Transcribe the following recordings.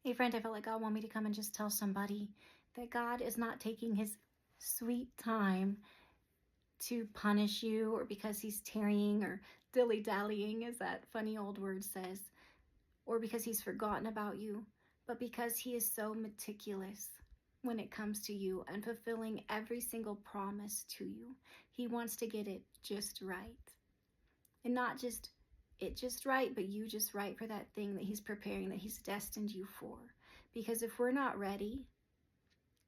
Hey, friend, I felt like God wanted me to come and just tell somebody that God is not taking his sweet time to punish you or because he's tarrying or dilly-dallying, as that funny old word says, or because he's forgotten about you, but because he is so meticulous when it comes to you and fulfilling every single promise to you. He wants to get it just right. And not just it just right, but you just right for that thing that he's preparing, that he's destined you for. Because if we're not ready,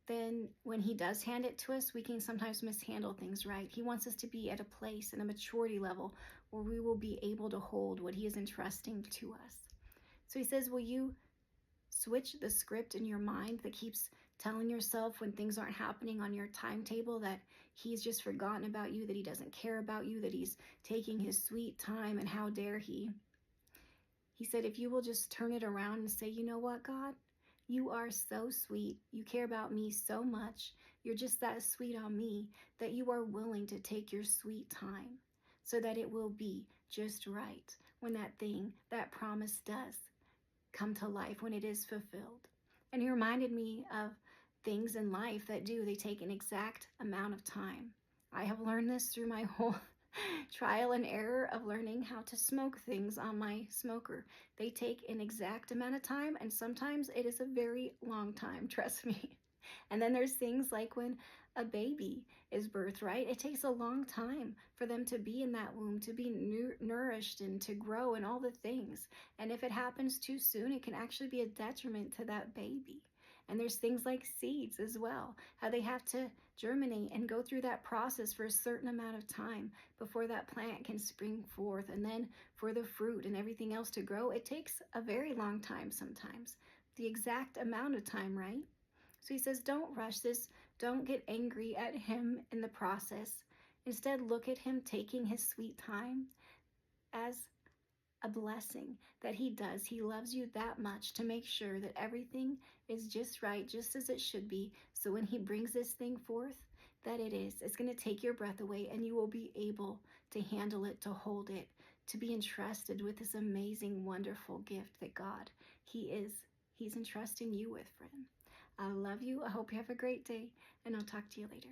then when he does hand it to us, we can sometimes mishandle things, right? He wants us to be at a place and a maturity level where we will be able to hold what he is entrusting to us. So he says, will you switch the script in your mind that keeps telling yourself when things aren't happening on your timetable that he's just forgotten about you, that he doesn't care about you, that he's taking his sweet time, and how dare he? He said, if you will just turn it around and say, you know what, God? You are so sweet. You care about me so much. You're just that sweet on me that you are willing to take your sweet time so that it will be just right when that thing, that promise does come to life, when it is fulfilled. And he reminded me of things in life that they take an exact amount of time. I have learned this through my whole trial and error of learning how to smoke things on my smoker. They take an exact amount of time, and sometimes it is a very long time, trust me. And then there's things like when a baby is birthed, right? It takes a long time for them to be in that womb, to be nourished and to grow and all the things. And if it happens too soon, it can actually be a detriment to that baby. And there's things like seeds as well, how they have to germinate and go through that process for a certain amount of time before that plant can spring forth. And then for the fruit and everything else to grow, it takes a very long time sometimes. The exact amount of time, right? So he says, don't rush this. Don't get angry at him in the process. Instead, look at him taking his sweet time as a blessing that he does. He loves you that much to make sure that everything is just right, just as it should be. So when he brings this thing forth, that it's going to take your breath away, and you will be able to handle it, to hold it, to be entrusted with this amazing, wonderful gift that God, he's entrusting you with, friend. I love you. I hope you have a great day, and I'll talk to you later.